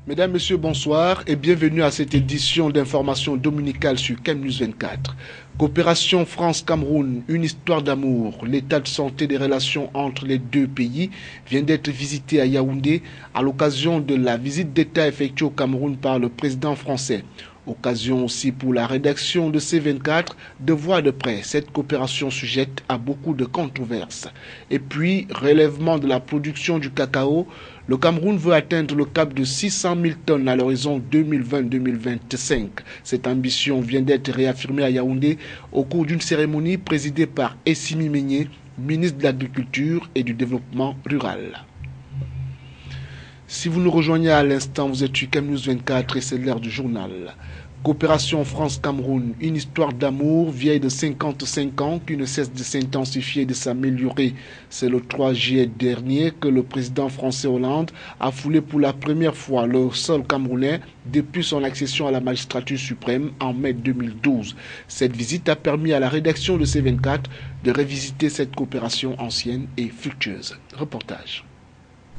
Mesdames, Messieurs, bonsoir et bienvenue à cette édition d'information dominicale sur CamNews 24. Coopération France-Cameroun, une histoire d'amour. L'état de santé des relations entre les deux pays vient d'être visité à Yaoundé à l'occasion de la visite d'État effectuée au Cameroun par le président français. Occasion aussi pour la rédaction de C24 de voir de près cette coopération sujette à beaucoup de controverses. Et puis, relèvement de la production du cacao, le Cameroun veut atteindre le cap de 600 000 tonnes à l'horizon 2020-2025. Cette ambition vient d'être réaffirmée à Yaoundé au cours d'une cérémonie présidée par Essimi Meigné, ministre de l'Agriculture et du Développement rural. Si vous nous rejoignez à l'instant, vous êtes sur CamNews 24 et c'est l'heure du journal. Coopération France-Cameroun, une histoire d'amour vieille de 55 ans qui ne cesse de s'intensifier et de s'améliorer. C'est le 3 juillet dernier que le président français Hollande a foulé pour la première fois le sol camerounais depuis son accession à la magistrature suprême en mai 2012. Cette visite a permis à la rédaction de C24 de revisiter cette coopération ancienne et fructueuse. Reportage.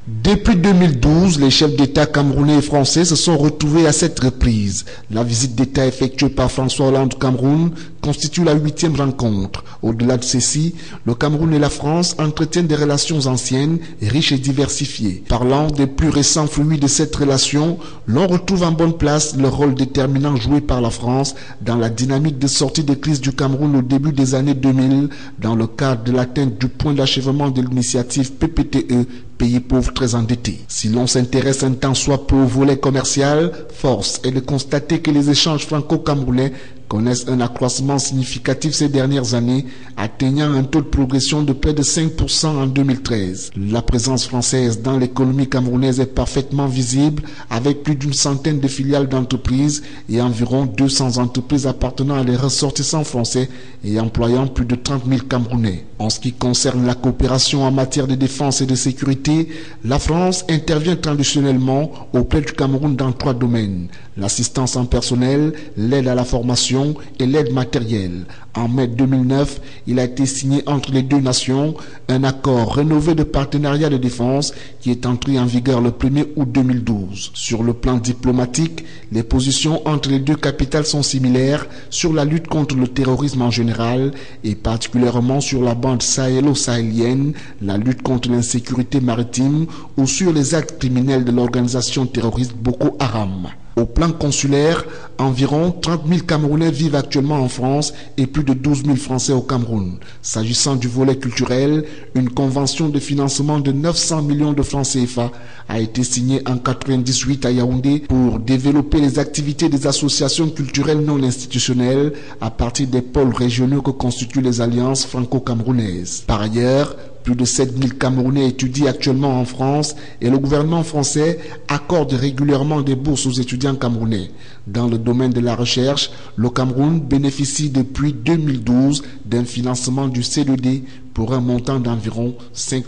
Depuis 2012, les chefs d'État camerounais et français se sont retrouvés à cette reprise. La visite d'État effectuée par François Hollande au Cameroun constitue la 8e rencontre. Au-delà de ceci, le Cameroun et la France entretiennent des relations anciennes, riches et diversifiées. Parlant des plus récents fruits de cette relation, l'on retrouve en bonne place le rôle déterminant joué par la France dans la dynamique de sortie de crise du Cameroun au début des années 2000, dans le cadre de l'atteinte du point d'achèvement de l'initiative PPTE, pays pauvres très endettés. Si l'on s'intéresse un tant soit peu au volet commercial, force est de constater que les échanges franco-camerounais connaissent un accroissement significatif ces dernières années, atteignant un taux de progression de près de 5% en 2013. La présence française dans l'économie camerounaise est parfaitement visible, avec plus d'une centaine de filiales d'entreprises et environ 200 entreprises appartenant à des ressortissants français et employant plus de 30 000 Camerounais. En ce qui concerne la coopération en matière de défense et de sécurité, la France intervient traditionnellement auprès du Cameroun dans 3 domaines: l'assistance en personnel, l'aide à la formation et l'aide matérielle. En mai 2009, il a été signé entre les deux nations un accord rénové de partenariat de défense qui est entré en vigueur le 1er août 2012. Sur le plan diplomatique, les positions entre les deux capitales sont similaires sur la lutte contre le terrorisme en général et particulièrement sur la bande sahélo-sahélienne, la lutte contre l'insécurité maritime ou sur les actes criminels de l'organisation terroriste Boko Haram. Au plan consulaire, environ 30 000 Camerounais vivent actuellement en France et plus de 12 000 Français au Cameroun. S'agissant du volet culturel, une convention de financement de 900 millions de francs CFA a été signée en 1998 à Yaoundé pour développer les activités des associations culturelles non institutionnelles à partir des pôles régionaux que constituent les alliances franco-camerounaises. Par ailleurs, plus de 7 000 Camerounais étudient actuellement en France et le gouvernement français accorde régulièrement des bourses aux étudiants camerounais. Dans le domaine de la recherche, le Cameroun bénéficie depuis 2012 d'un financement du C2D pour un montant d'environ 5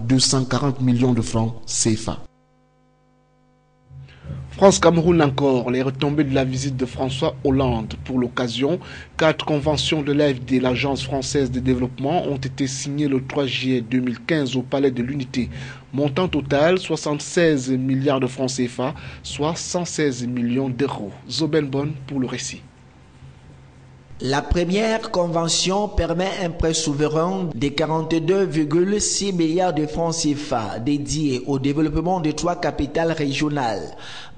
240 millions de francs CFA. France-Cameroun encore, les retombées de la visite de François Hollande. Pour l'occasion, 4 conventions de l'AFD, l'Agence française de développement, ont été signées le 3 juillet 2015 au Palais de l'Unité. Montant total, 76 milliards de francs CFA, soit 116 millions d'euros. Zobenbon pour le récit. La première convention permet un prêt souverain de 42,6 milliards de francs CFA dédié au développement de 3 capitales régionales,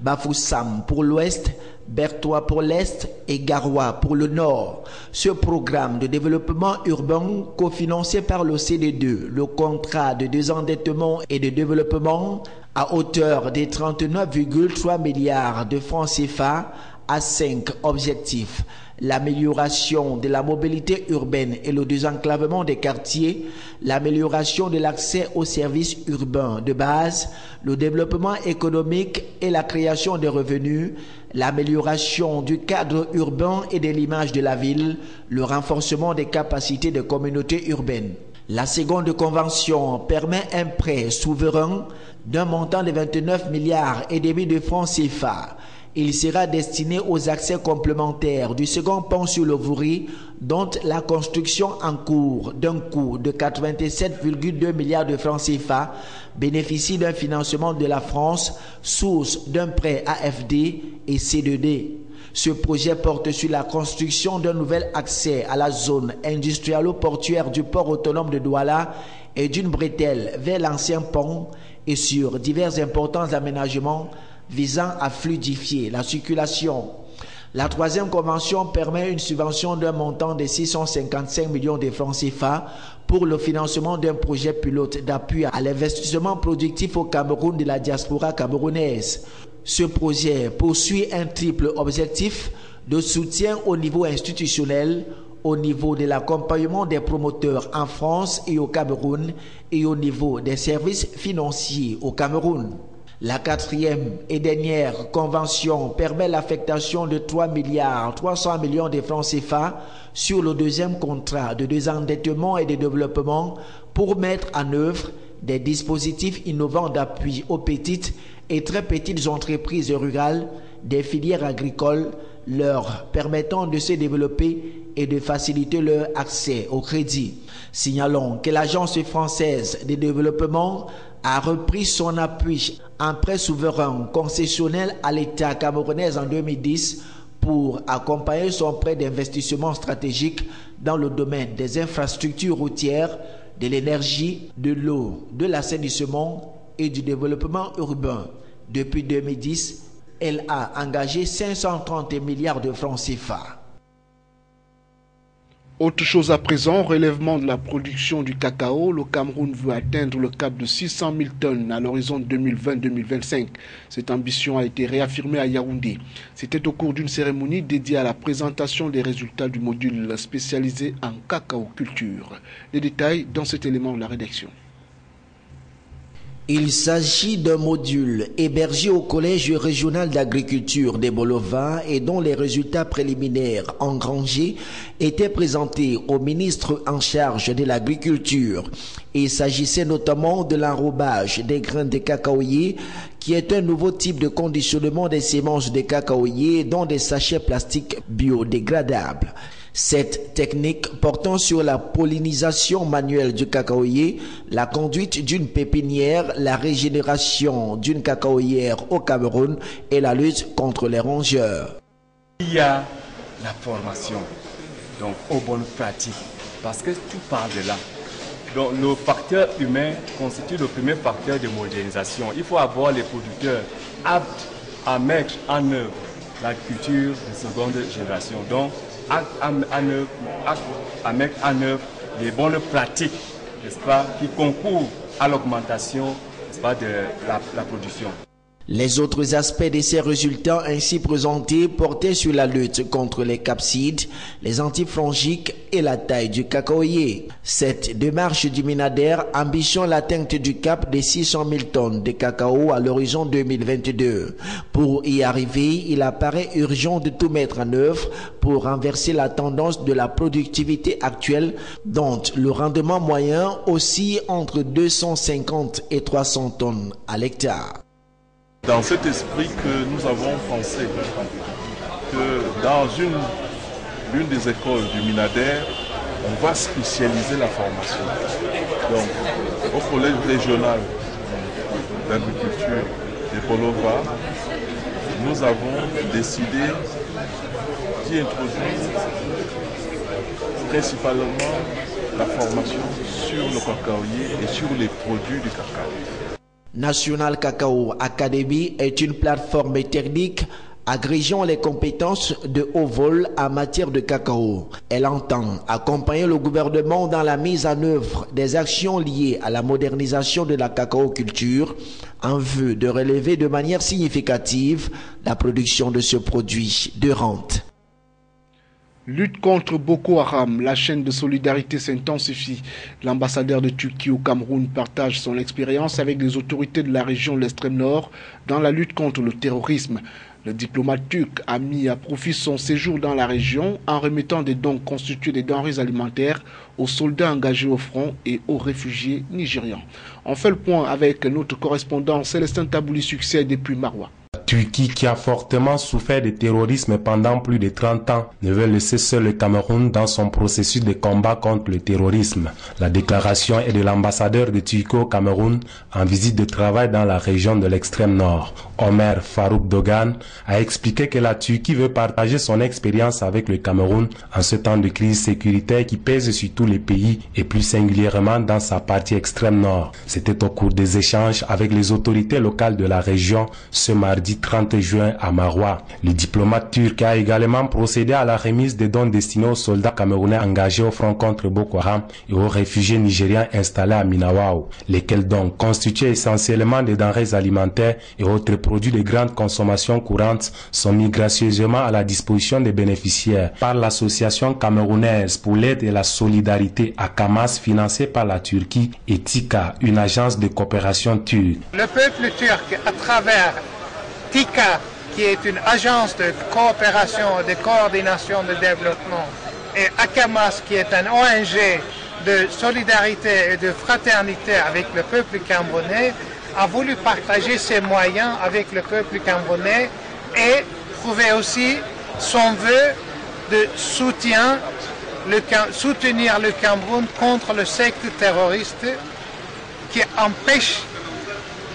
Bafoussam pour l'ouest, Bertoua pour l'est et Garoua pour le nord. Ce programme de développement urbain cofinancé par l'OCDE, le contrat de désendettement et de développement à hauteur de 39,3 milliards de francs CFA a 5 objectifs: l'amélioration de la mobilité urbaine et le désenclavement des quartiers, l'amélioration de l'accès aux services urbains de base, le développement économique et la création de revenus, l'amélioration du cadre urbain et de l'image de la ville, le renforcement des capacités des communautés urbaines. La seconde convention permet un prêt souverain d'un montant de 29 milliards et demi de francs CFA. Il sera destiné aux accès complémentaires du second pont sur le Vouri, dont la construction en cours d'un coût de 87,2 milliards de francs CFA bénéficie d'un financement de la France, source d'un prêt AFD et C2D. Ce projet porte sur la construction d'un nouvel accès à la zone industrialo-portuaire du port autonome de Douala et d'une bretelle vers l'ancien pont et sur divers importants aménagements visant à fluidifier la circulation. La troisième convention permet une subvention d'un montant de 655 millions de francs CFA pour le financement d'un projet pilote d'appui à l'investissement productif au Cameroun de la diaspora camerounaise. Ce projet poursuit un triple objectif de soutien au niveau institutionnel, au niveau de l'accompagnement des promoteurs en France et au Cameroun et au niveau des services financiers au Cameroun. La quatrième et dernière convention permet l'affectation de 3,3 milliards de francs CFA sur le deuxième contrat de désendettement et de développement pour mettre en œuvre des dispositifs innovants d'appui aux petites et très petites entreprises rurales des filières agricoles, leur permettant de se développer et de faciliter leur accès au crédit. Signalons que l'Agence française de développement a repris son appui en prêt souverain concessionnel à l'État camerounais en 2010 pour accompagner son prêt d'investissement stratégique dans le domaine des infrastructures routières, de l'énergie, de l'eau, de l'assainissement et du développement urbain. Depuis 2010, elle a engagé 530 milliards de francs CFA. Autre chose à présent, relèvement de la production du cacao. Le Cameroun veut atteindre le cap de 600 000 tonnes à l'horizon 2020-2025. Cette ambition a été réaffirmée à Yaoundé. C'était au cours d'une cérémonie dédiée à la présentation des résultats du module spécialisé en cacao culture. Les détails dans cet élément de la rédaction. Il s'agit d'un module hébergé au Collège régional d'agriculture des Bolova et dont les résultats préliminaires engrangés étaient présentés au ministre en charge de l'agriculture. Il s'agissait notamment de l'enrobage des grains de cacaoyer, qui est un nouveau type de conditionnement des semences de cacaoyer dans des sachets plastiques biodégradables. Cette technique portant sur la pollinisation manuelle du cacaoyer, la conduite d'une pépinière, la régénération d'une cacaoyère au Cameroun et la lutte contre les rongeurs. Il y a la formation, donc aux bonnes pratiques, parce que tout part de là. Donc le facteur humain constitue le premier facteur de modernisation. Il faut avoir les producteurs aptes à mettre en œuvre la culture de seconde génération. Donc, à mettre en œuvre les bonnes pratiques, n'est-ce pas, qui concourent à l'augmentation, n'est-ce pas, de la production. Les autres aspects de ces résultats ainsi présentés portaient sur la lutte contre les capsides, les antifongiques et la taille du cacaoyer. Cette démarche du Minader ambitionne l'atteinte du cap des 600 000 tonnes de cacao à l'horizon 2022. Pour y arriver, il apparaît urgent de tout mettre en œuvre pour renverser la tendance de la productivité actuelle dont le rendement moyen oscille entre 250 et 300 tonnes à l'hectare. Dans cet esprit que nous avons pensé que dans l'une des écoles du Minader, on va spécialiser la formation. Donc, au collège régional d'agriculture de Bolova, nous avons décidé d'y introduire principalement la formation sur le cacaoyer et sur les produits du cacao. National Cacao Academy est une plateforme technique agrégeant les compétences de haut vol en matière de cacao. Elle entend accompagner le gouvernement dans la mise en œuvre des actions liées à la modernisation de la cacaoculture en vue de relever de manière significative la production de ce produit de rente. Lutte contre Boko Haram, la chaîne de solidarité s'intensifie. L'ambassadeur de Turquie au Cameroun partage son expérience avec les autorités de la région de l'extrême nord dans la lutte contre le terrorisme. Le diplomate turc a mis à profit son séjour dans la région en remettant des dons constitués des denrées alimentaires aux soldats engagés au front et aux réfugiés nigérians. On fait le point avec notre correspondant Célestin Tabouli Succès depuis Maroua. Turquie, qui a fortement souffert du terrorisme pendant plus de 30 ans, ne veut laisser seul le Cameroun dans son processus de combat contre le terrorisme. La déclaration est de l'ambassadeur de Turquie au Cameroun en visite de travail dans la région de l'extrême nord. Omer Farouk Dogan a expliqué que la Turquie veut partager son expérience avec le Cameroun en ce temps de crise sécuritaire qui pèse sur tous les pays et plus singulièrement dans sa partie extrême nord. C'était au cours des échanges avec les autorités locales de la région ce mardi 30 juin à Maroua. Le diplomate turc a également procédé à la remise des dons destinés aux soldats camerounais engagés au front contre Boko Haram et aux réfugiés nigériens installés à Minawao, lesquels dons constitués essentiellement des denrées alimentaires et autres produits de grande consommation courante sont mis gracieusement à la disposition des bénéficiaires par l'association camerounaise pour l'aide et la solidarité ACAMAS financée par la Turquie et TICA, une agence de coopération turque. Le peuple turc, à travers TICA, qui est une agence de coopération, de coordination de développement, et ACAMAS, qui est un ONG de solidarité et de fraternité avec le peuple camerounais, a voulu partager ses moyens avec le peuple camerounais et prouver aussi son vœu de soutenir le Cameroun contre le secte terroriste qui empêche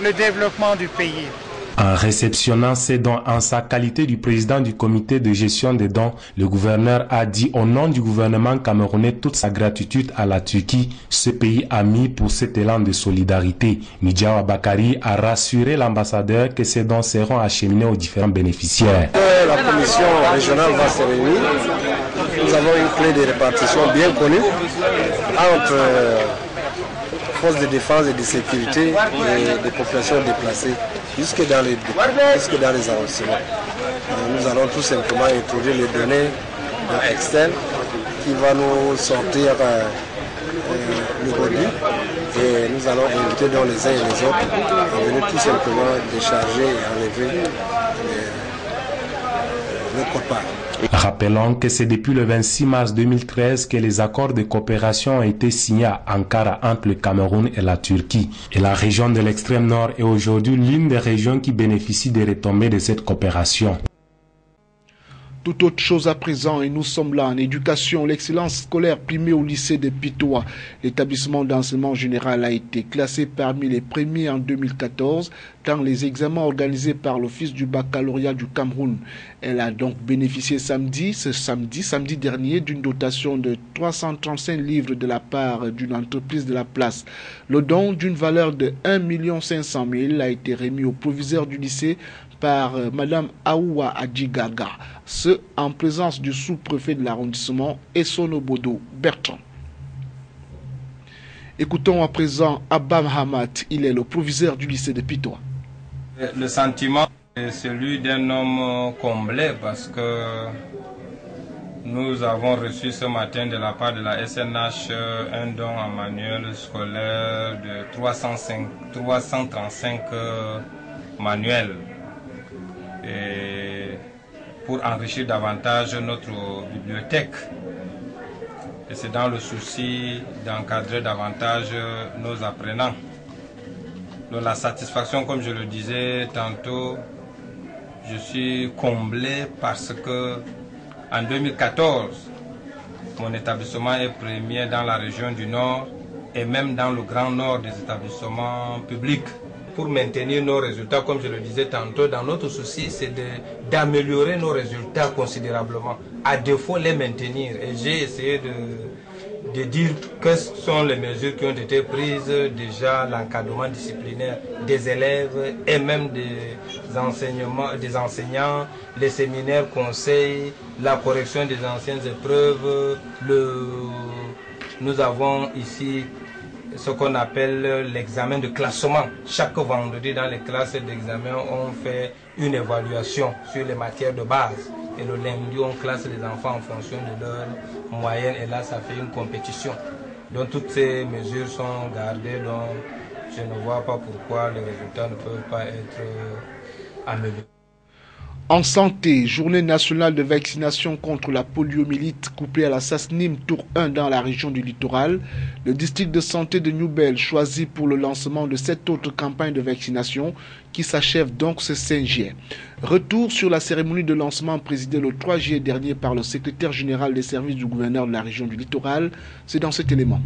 le développement du pays. En réceptionnant ces dons en sa qualité du président du comité de gestion des dons, le gouverneur a dit au nom du gouvernement camerounais toute sa gratitude à la Turquie, ce pays ami, pour cet élan de solidarité. Midjawa Bakari a rassuré l'ambassadeur que ces dons seront acheminés aux différents bénéficiaires. La commission régionale va se réunir. Nous avons une clé de répartition bien connue entre forces de défense et de sécurité et des populations déplacées jusque dans les arrondissements. Nous allons tout simplement introduire les données externes qui vont nous sortir le produit et nous allons inviter donc les uns et les autres à venir tout simplement décharger et enlever le quote-part. Rappelons que c'est depuis le 26 mars 2013 que les accords de coopération ont été signés à Ankara entre le Cameroun et la Turquie. Et la région de l'extrême nord est aujourd'hui l'une des régions qui bénéficient des retombées de cette coopération. Tout autre chose à présent, et nous sommes là en éducation. L'excellence scolaire primée au lycée de Pitoa. L'établissement d'enseignement général a été classé parmi les premiers en 2014 dans les examens organisés par l'Office du baccalauréat du Cameroun. Elle a donc bénéficié samedi dernier, d'une dotation de 335 livres de la part d'une entreprise de la place. Le don d'une valeur de 1 500 000 a été remis au proviseur du lycée par Madame Aoua Adjigaga, ce en présence du sous-préfet de l'arrondissement Essonobodo Bertrand. Écoutons à présent Abba Mahamat, il est le proviseur du lycée de Pitoa. Le sentiment est celui d'un homme comblé parce que nous avons reçu ce matin de la part de la SNH un don en manuel scolaire de 335 manuels. Et pour enrichir davantage notre bibliothèque. Et c'est dans le souci d'encadrer davantage nos apprenants. Donc la satisfaction, comme je le disais tantôt, je suis comblé parce que en 2014, mon établissement est premier dans la région du Nord et même dans le Grand Nord des établissements publics. Pour maintenir nos résultats, comme je le disais tantôt, dans notre souci, c'est d'améliorer nos résultats considérablement. À défaut, les maintenir. Et j'ai essayé de dire quelles sont les mesures qui ont été prises, déjà l'encadrement disciplinaire des élèves et même des enseignants, les séminaires, conseils, la correction des anciennes épreuves. Nous avons ici ce qu'on appelle l'examen de classement. Chaque vendredi dans les classes d'examen, on fait une évaluation sur les matières de base. Et le lundi, on classe les enfants en fonction de leur moyenne. Et là, ça fait une compétition. Donc toutes ces mesures sont gardées. Donc je ne vois pas pourquoi les résultats ne peuvent pas être améliorés. En santé, journée nationale de vaccination contre la poliomyélite couplée à la SASNIM Tour 1 dans la région du littoral. Le district de santé de Newbel choisit pour le lancement de 7 autres campagnes de vaccination qui s'achèvent donc ce 5 juillet. Retour sur la cérémonie de lancement présidée le 3 juillet dernier par le secrétaire général des services du gouverneur de la région du littoral. C'est dans cet élément.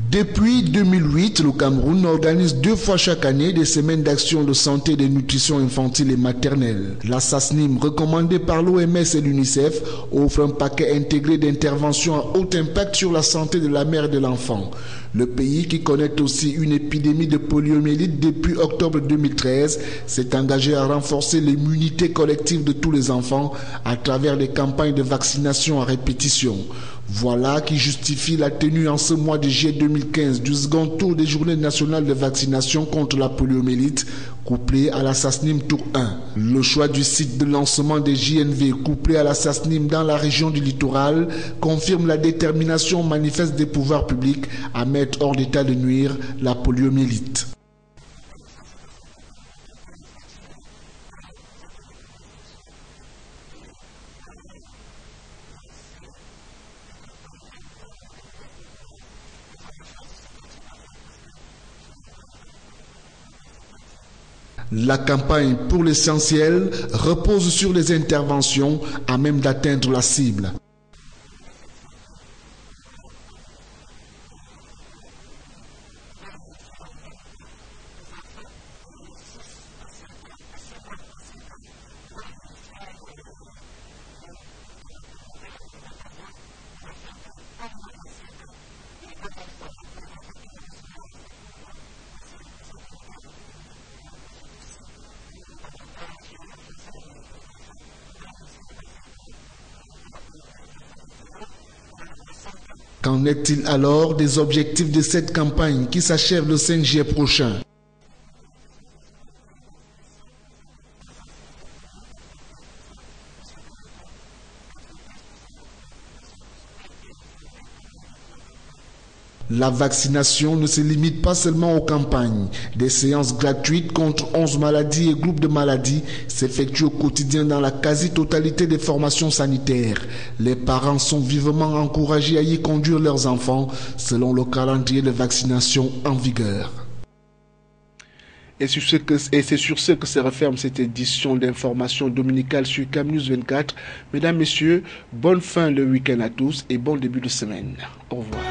Depuis 2008, le Cameroun organise 2 fois chaque année des semaines d'action de santé et de nutrition infantile et maternelle. La SASNIM, recommandée par l'OMS et l'UNICEF, offre un paquet intégré d'interventions à haut impact sur la santé de la mère et de l'enfant. Le pays, qui connaît aussi une épidémie de poliomyélite depuis octobre 2013, s'est engagé à renforcer l'immunité collective de tous les enfants à travers des campagnes de vaccination à répétition. Voilà qui justifie la tenue en ce mois de juillet 2015 du second tour des journées nationales de vaccination contre la poliomyélite couplé à la SASNIM Tour 1. Le choix du site de lancement des JNV couplé à la SASNIM dans la région du littoral confirme la détermination manifeste des pouvoirs publics à mettre hors d'état de nuire la poliomyélite. La campagne, pour l'essentiel, repose sur les interventions à même d'atteindre la cible. Qu'en est-il alors des objectifs de cette campagne qui s'achève le 5 juillet prochain? La vaccination ne se limite pas seulement aux campagnes. Des séances gratuites contre 11 maladies et groupes de maladies s'effectuent au quotidien dans la quasi-totalité des formations sanitaires. Les parents sont vivement encouragés à y conduire leurs enfants selon le calendrier de vaccination en vigueur. Et c'est sur ce que se referme cette édition d'information dominicale sur CamNews 24. Mesdames, Messieurs, bonne fin de week-end à tous et bon début de semaine. Au revoir.